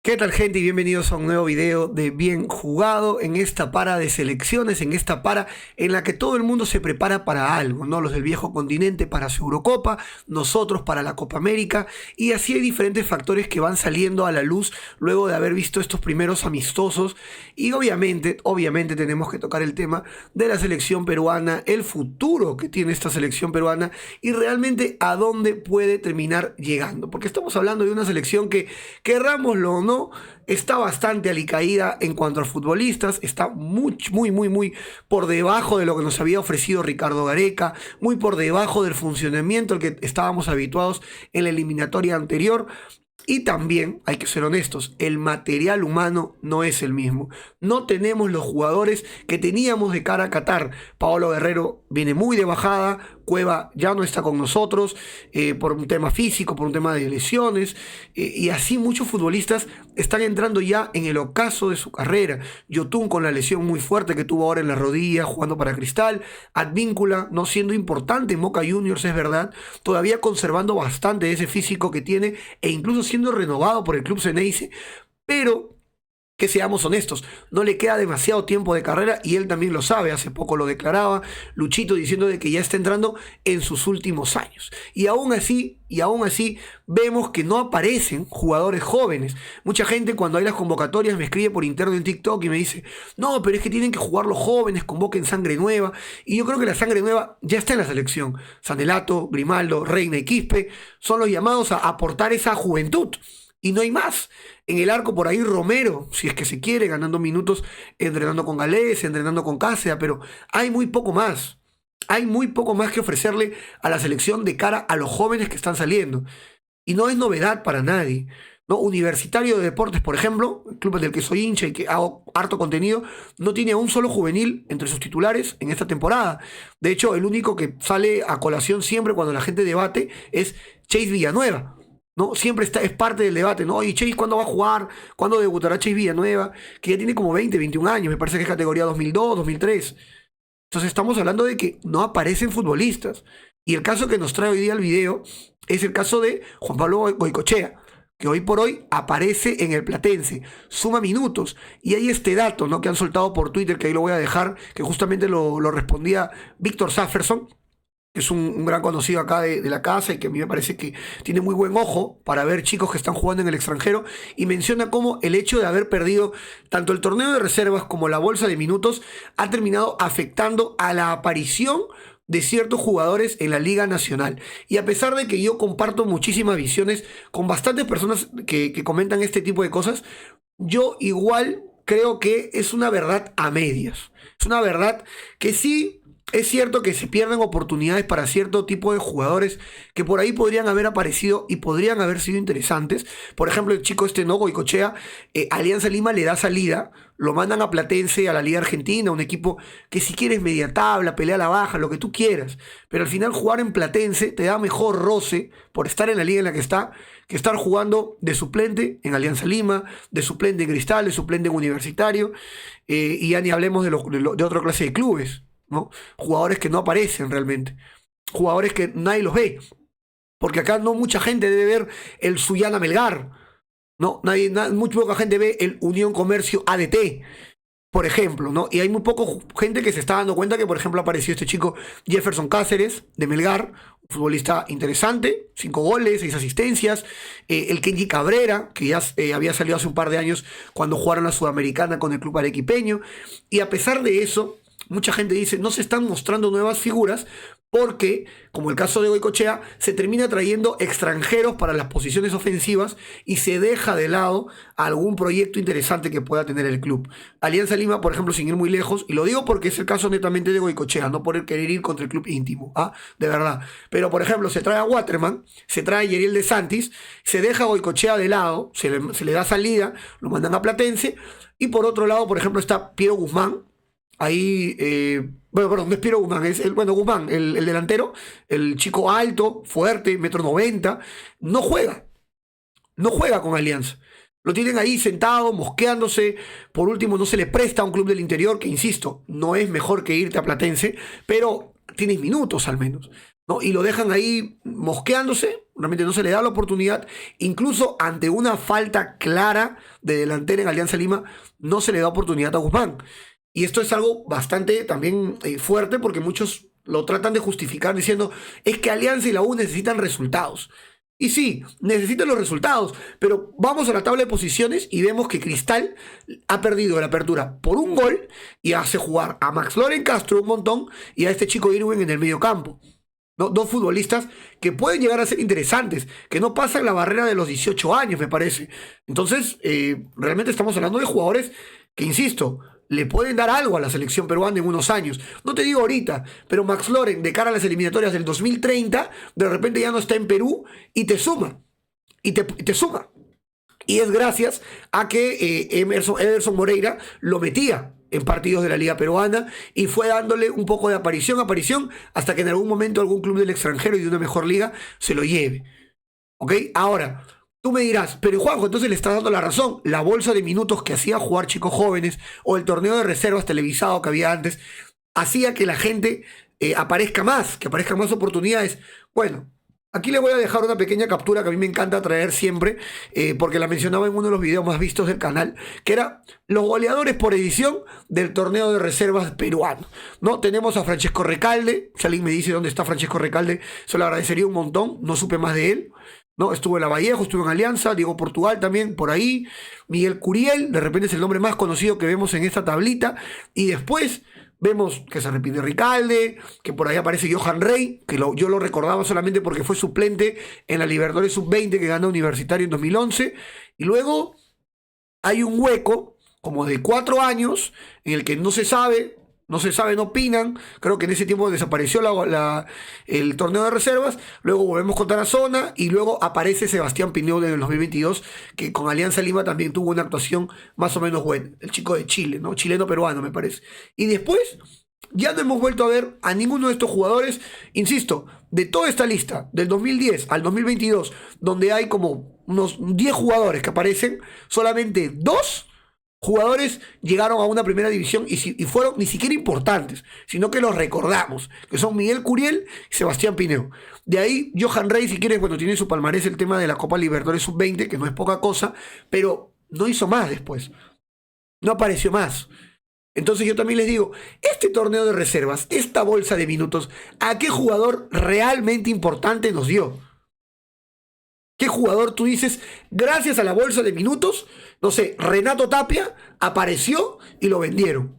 ¿Qué tal, gente? Y bienvenidos a un nuevo video de Bien Jugado en esta para de selecciones, en esta para en la que todo el mundo se prepara para algo, ¿no? Los del viejo continente para su Eurocopa, nosotros para la Copa América, y así hay diferentes factores que van saliendo a la luz luego de haber visto estos primeros amistosos. Y obviamente tenemos que tocar el tema de la selección peruana, el futuro que tiene esta selección peruana y realmente a dónde puede terminar llegando, porque estamos hablando de una selección que, querrámoslo o no, está bastante alicaída en cuanto a futbolistas, está muy por debajo de lo que nos había ofrecido Ricardo Gareca, muy por debajo del funcionamiento al que estábamos habituados en la eliminatoria anterior. Y también, hay que ser honestos, el material humano no es el mismo. No tenemos los jugadores que teníamos de cara a Qatar. Paolo Guerrero viene muy de bajada, Cueva ya no está con nosotros por un tema físico, por un tema de lesiones, y así muchos futbolistas están entrando ya en el ocaso de su carrera. Yotun con la lesión muy fuerte que tuvo ahora en la rodilla jugando para Cristal, Advíncula no siendo importante en Boca Juniors, es verdad, todavía conservando bastante de ese físico que tiene e incluso siendo renovado por el club Ceneice, pero que seamos honestos, no le queda demasiado tiempo de carrera y él también lo sabe. Hace poco lo declaraba Luchito diciendo de que ya está entrando en sus últimos años. Y aún así vemos que no aparecen jugadores jóvenes. Mucha gente cuando hay las convocatorias me escribe por interno en TikTok y me dice, no, pero es que tienen que jugar los jóvenes, convoquen sangre nueva. Y yo creo que la sangre nueva ya está en la selección. Sanelato, Grimaldo, Reina y Quispe son los llamados a aportar esa juventud. Y no hay más. En el arco por ahí Romero, si es que se quiere, ganando minutos, entrenando con Galés, entrenando con Cáceres, pero hay muy poco más. Hay muy poco más que ofrecerle a la selección de cara a los jóvenes que están saliendo. Y no es novedad para nadie, ¿no? Universitario de Deportes, por ejemplo, el club del que soy hincha y que hago harto contenido, no tiene a un solo juvenil entre sus titulares en esta temporada. De hecho, el único que sale a colación siempre cuando la gente debate es Chase Villanueva, ¿no? Siempre es parte del debate, ¿no? ¿Y Chase cuándo va a jugar? ¿Cuándo debutará Chase Villanueva? Que ya tiene como 20, 21 años, me parece que es categoría 2002, 2003. Entonces estamos hablando de que no aparecen futbolistas. Y el caso que nos trae hoy día el video es el caso de Juan Pablo Goycochea, que hoy por hoy aparece en el Platense, suma minutos. Y hay este dato, ¿no?, que han soltado por Twitter, que ahí lo voy a dejar, que justamente lo respondía Víctor Safferson, que es un gran conocido acá de la casa y que a mí me parece que tiene muy buen ojo para ver chicos que están jugando en el extranjero, y menciona cómo el hecho de haber perdido tanto el torneo de reservas como la bolsa de minutos ha terminado afectando a la aparición de ciertos jugadores en la Liga Nacional. Y a pesar de que yo comparto muchísimas visiones con bastantes personas que comentan este tipo de cosas, yo igual creo que es una verdad a medias. Es una verdad que sí. Es cierto que se pierden oportunidades para cierto tipo de jugadores que por ahí podrían haber aparecido y podrían haber sido interesantes. Por ejemplo, el chico este, ¿no?, Goycochea, Alianza Lima le da salida, lo mandan a Platense, a la Liga Argentina, un equipo que si quieres media tabla, pelea a la baja, lo que tú quieras. Pero al final jugar en Platense te da mejor roce por estar en la liga en la que está, que estar jugando de suplente en Alianza Lima, de suplente en Cristal, de suplente en Universitario, y ya ni hablemos de otra clase de clubes, ¿no? Jugadores que no aparecen realmente, jugadores que nadie los ve, porque acá no mucha gente debe ver el Sullana Melgar, ¿no? Muy poca gente ve el Unión Comercio ADT, por ejemplo, ¿no? Y hay muy poca gente que se está dando cuenta que, por ejemplo, apareció este chico Jefferson Cáceres de Melgar, un futbolista interesante, 5 goles, 6 asistencias, el Kenji Cabrera, que ya había salido hace un par de años cuando jugaron la Sudamericana con el club arequipeño, y a pesar de eso, mucha gente dice, no se están mostrando nuevas figuras porque, como el caso de Goycochea, se termina trayendo extranjeros para las posiciones ofensivas y se deja de lado algún proyecto interesante que pueda tener el club. Alianza Lima, por ejemplo, sin ir muy lejos, y lo digo porque es el caso netamente de Goycochea, no por el querer ir contra el club íntimo, de verdad. Pero, por ejemplo, se trae a Waterman, se trae a Yeriel de Santis, se deja a Goycochea de lado, se le da salida, lo mandan a Platense, y por otro lado, por ejemplo, está Piero Guzmán. Ahí, bueno, perdón, no es Piero Guzmán, Guzmán, el delantero, el chico alto, fuerte, 1,90 m, no juega con Alianza. Lo tienen ahí sentado, mosqueándose. Por último, no se le presta a un club del interior, que insisto, no es mejor que irte a Platense, pero tienes minutos al menos, ¿no? Y lo dejan ahí mosqueándose realmente no se le da la oportunidad, incluso ante una falta clara de delantera en Alianza Lima, no se le da oportunidad a Guzmán. Y esto es algo bastante también fuerte porque muchos lo tratan de justificar diciendo es que Alianza y la U necesitan resultados. Y sí, necesitan los resultados, pero vamos a la tabla de posiciones y vemos que Cristal ha perdido la apertura por un gol y hace jugar a Max Loren Castro un montón y a este chico Irwin en el medio campo. ¿No? Dos futbolistas que pueden llegar a ser interesantes, que no pasan la barrera de los 18 años, me parece. Entonces, realmente estamos hablando de jugadores que, insisto, le pueden dar algo a la selección peruana en unos años. No te digo ahorita, pero Max Loren, de cara a las eliminatorias del 2030, de repente ya no está en Perú y te suma. Y te suma. Y es gracias a que Emerson Moreira lo metía en partidos de la Liga Peruana y fue dándole un poco de aparición, hasta que en algún momento algún club del extranjero y de una mejor liga se lo lleve. ¿Ok? Ahora, tú me dirás, pero Juanjo, entonces le estás dando la razón. La bolsa de minutos que hacía jugar chicos jóvenes o el torneo de reservas televisado que había antes, hacía que la gente aparezca más, que aparezcan más oportunidades. Bueno, aquí le voy a dejar una pequeña captura que a mí me encanta traer siempre, porque la mencionaba en uno de los videos más vistos del canal, que era los goleadores por edición del torneo de reservas peruano, ¿no? Tenemos a Francesco Recalde. Si alguien me dice dónde está Francesco Recalde, se lo agradecería un montón, no supe más de él. ¿No? Estuvo en Lavallejo, estuvo en Alianza, Diego Portugal también por ahí, Miguel Curiel, de repente es el nombre más conocido que vemos en esta tablita, y después vemos que se repite Ricalde, que por ahí aparece Johan Rey, que yo lo recordaba solamente porque fue suplente en la Libertadores Sub-20 que ganó Universitario en 2011, y luego hay un hueco como de 4 años en el que no se sabe, no opinan. Creo que en ese tiempo desapareció el torneo de reservas. Luego volvemos con Tarazona y luego aparece Sebastián Pineo en el 2022, que con Alianza Lima también tuvo una actuación más o menos buena. El chico de Chile, ¿no? Chileno-peruano, me parece. Y después ya no hemos vuelto a ver a ninguno de estos jugadores. Insisto, de toda esta lista, del 2010 al 2022, donde hay como unos 10 jugadores que aparecen, solamente 2 jugadores llegaron a una primera división y fueron ni siquiera importantes, sino que los recordamos, que son Miguel Curiel y Sebastián Pineo. De ahí, Johan Rey, si quieres, bueno, tiene su palmarés el tema de la Copa Libertadores Sub-20, que no es poca cosa, pero no hizo más después. No apareció más. Entonces yo también les digo, este torneo de reservas, esta bolsa de minutos, ¿a qué jugador realmente importante nos dio? ¿Qué jugador tú dices, gracias a la bolsa de minutos, no sé, Renato Tapia apareció y lo vendieron?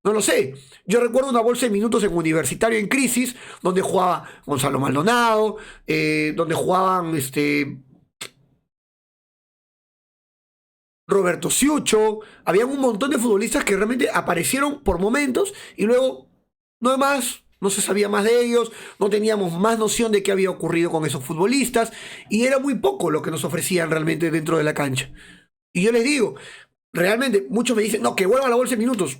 No lo sé. Yo recuerdo una bolsa de minutos en Universitario en Crisis, donde jugaba Gonzalo Maldonado, donde jugaban Roberto Siucho. Habían un montón de futbolistas que realmente aparecieron por momentos y luego no hay más. No se sabía más de ellos, no teníamos más noción de qué había ocurrido con esos futbolistas y era muy poco lo que nos ofrecían realmente dentro de la cancha. Y yo les digo, realmente muchos me dicen, no, que vuelva a la bolsa de minutos.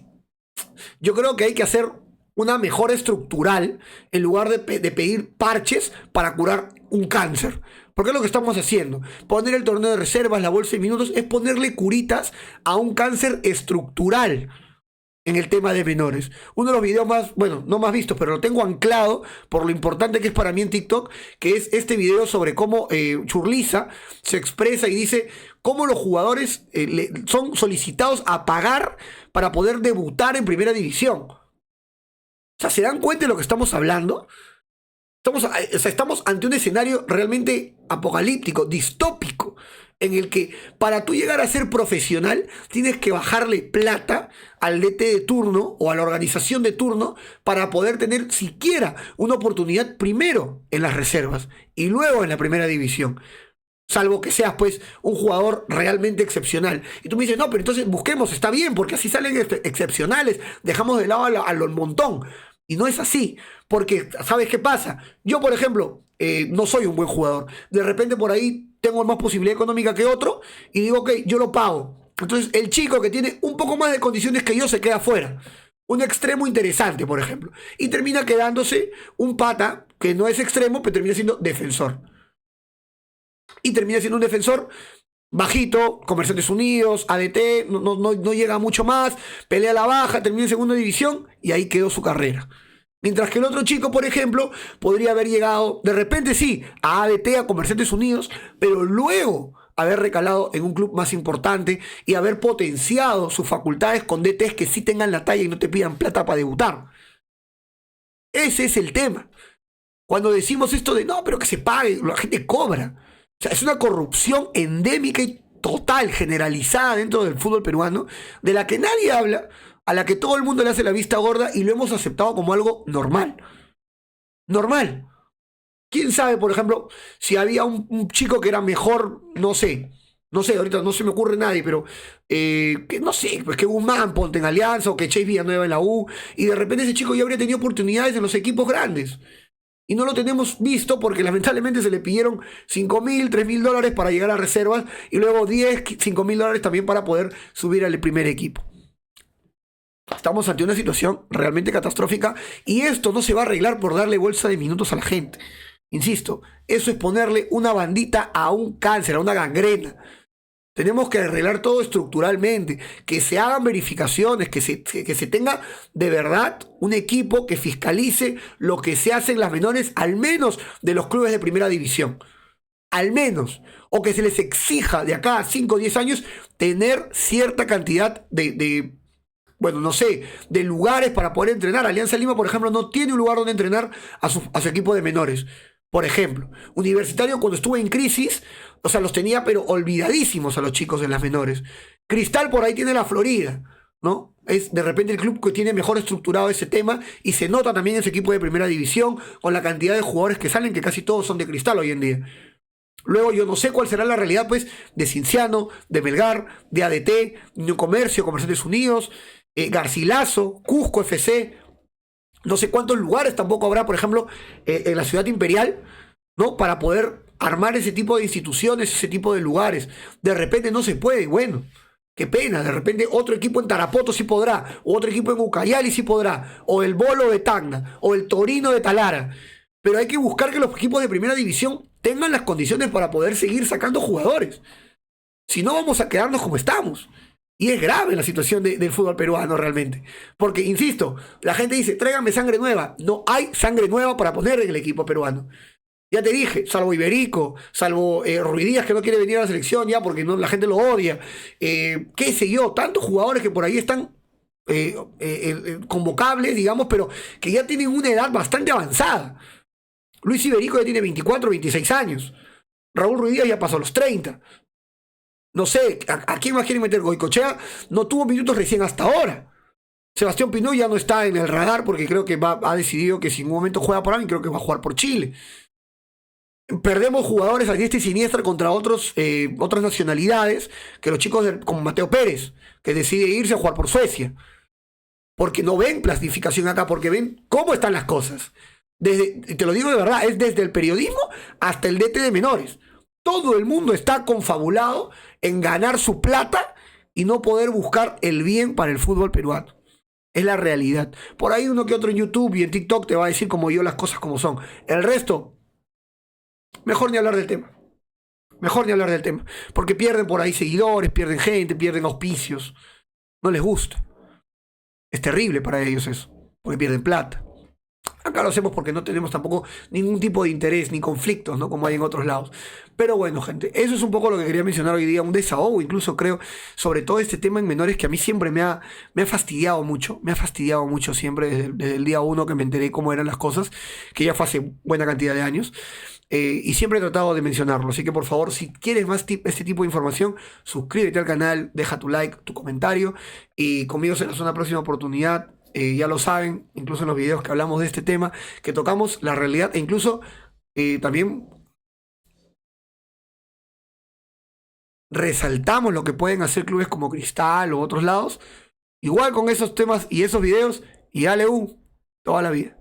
Yo creo que hay que hacer una mejora estructural en lugar de pedir parches para curar un cáncer. Porque es lo que estamos haciendo. Poner el torneo de reservas, la bolsa de minutos, es ponerle curitas a un cáncer estructural en el tema de menores. Uno de los videos más, bueno, no más vistos, pero lo tengo anclado por lo importante que es para mí en TikTok, que es este video sobre cómo Churliza se expresa y dice cómo los jugadores son solicitados a pagar para poder debutar en primera división. O sea, ¿se dan cuenta de lo que estamos hablando? Estamos ante un escenario realmente apocalíptico, distópico, en el que para tú llegar a ser profesional tienes que bajarle plata al DT de turno o a la organización de turno para poder tener siquiera una oportunidad primero en las reservas y luego en la primera división. Salvo que seas pues un jugador realmente excepcional. Y tú me dices, no, pero entonces busquemos, está bien, porque así salen excepcionales, dejamos de lado al montón. Y no es así, porque ¿sabes qué pasa? Yo, por ejemplo, no soy un buen jugador. De repente por ahí tengo más posibilidad económica que otro y digo, ok, yo lo pago. Entonces el chico que tiene un poco más de condiciones que yo se queda fuera. Un extremo interesante, por ejemplo. Y termina quedándose un pata que no es extremo, pero termina siendo defensor. Y termina siendo un defensor bajito, Comerciantes Unidos, ADT, no llega mucho más, pelea a la baja, termina en segunda división y ahí quedó su carrera. Mientras que el otro chico, por ejemplo, podría haber llegado, de repente sí, a ADT, a Comerciantes Unidos, pero luego haber recalado en un club más importante y haber potenciado sus facultades con DTs que sí tengan la talla y no te pidan plata para debutar. Ese es el tema. Cuando decimos esto de no, pero que se pague, la gente cobra. O sea, es una corrupción endémica y total, generalizada dentro del fútbol peruano, de la que nadie habla, a la que todo el mundo le hace la vista gorda y lo hemos aceptado como algo normal. Normal. ¿Quién sabe, por ejemplo, si había un chico que era mejor, no sé, ahorita no se me ocurre nadie, pero que no sé, pues que Guzmán ponte en Alianza o que Chase Villanueva en la U, y de repente ese chico ya habría tenido oportunidades en los equipos grandes. Y no lo tenemos visto porque lamentablemente se le pidieron 5.000, 3.000 dólares para llegar a reservas y luego 10, 5.000 dólares también para poder subir al primer equipo. Estamos ante una situación realmente catastrófica y esto no se va a arreglar por darle bolsa de minutos a la gente. Insisto, eso es ponerle una bandita a un cáncer, a una gangrena. Tenemos que arreglar todo estructuralmente, que se hagan verificaciones, que se tenga de verdad un equipo que fiscalice lo que se hace en las menores, al menos de los clubes de primera división. Al menos. O que se les exija de acá a 5 o 10 años tener cierta cantidad bueno, no sé, de lugares para poder entrenar. Alianza Lima, por ejemplo, no tiene un lugar donde entrenar a su equipo de menores. Por ejemplo, Universitario cuando estuvo en crisis, o sea, los tenía pero olvidadísimos a los chicos en las menores. Cristal por ahí tiene la Florida, ¿no? Es de repente el club que tiene mejor estructurado ese tema y se nota también en ese equipo de primera división con la cantidad de jugadores que salen, que casi todos son de Cristal hoy en día. Luego yo no sé cuál será la realidad pues de Cienciano, de Melgar, de ADT, New Comercio, Comerciantes Unidos, Garcilaso, Cusco FC. No sé cuántos lugares tampoco habrá, por ejemplo, en la ciudad imperial, ¿no? Para poder armar ese tipo de instituciones, ese tipo de lugares. De repente no se puede, bueno, qué pena. De repente otro equipo en Tarapoto sí podrá, o otro equipo en Ucayali sí podrá, o el Bolo de Tacna, o el Torino de Talara. Pero hay que buscar que los equipos de primera división tengan las condiciones para poder seguir sacando jugadores. Si no, vamos a quedarnos como estamos. Y es grave la situación del fútbol peruano realmente. Porque, insisto, la gente dice, tráiganme sangre nueva. No hay sangre nueva para poner en el equipo peruano. Ya te dije, salvo Iberico, salvo Ruiz Díaz que no quiere venir a la selección ya porque no, la gente lo odia. Qué sé yo, tantos jugadores que por ahí están convocables, digamos, pero que ya tienen una edad bastante avanzada. Luis Iberico ya tiene 24, 26 años. Raúl Ruiz Díaz ya pasó los 30. No sé, ¿a quién más quiere meter? Goicochea no tuvo minutos recién hasta ahora. Sebastián Pinó ya no está en el radar porque creo que ha decidido que si en un momento juega por ahí, creo que va a jugar por Chile. Perdemos jugadores a diestra y siniestra contra otras nacionalidades, que los chicos como Mateo Pérez, que decide irse a jugar por Suecia. Porque no ven planificación acá, porque ven cómo están las cosas. Te lo digo de verdad, es desde el periodismo hasta el DT de menores. Todo el mundo está confabulado en ganar su plata y no poder buscar el bien para el fútbol peruano. Es la realidad. Por ahí uno que otro en YouTube y en TikTok te va a decir como yo las cosas como son. El resto, mejor ni hablar del tema. Mejor ni hablar del tema. Porque pierden por ahí seguidores, pierden gente, pierden auspicios. No les gusta. Es terrible para ellos eso. Porque pierden plata. Acá lo hacemos porque no tenemos tampoco ningún tipo de interés ni conflictos, ¿no? Como hay en otros lados. Pero bueno, gente, eso es un poco lo que quería mencionar hoy día, un desahogo incluso creo, sobre todo este tema en menores que a mí siempre me ha fastidiado mucho, siempre desde el día uno que me enteré cómo eran las cosas, que ya fue hace buena cantidad de años, y siempre he tratado de mencionarlo. Así que por favor, si quieres más este tipo de información, suscríbete al canal, deja tu like, tu comentario, y conmigo será una próxima oportunidad. Ya lo saben, incluso en los videos que hablamos de este tema, que tocamos la realidad e incluso también resaltamos lo que pueden hacer clubes como Cristal o otros lados, igual con esos temas y esos videos, y dale toda la vida.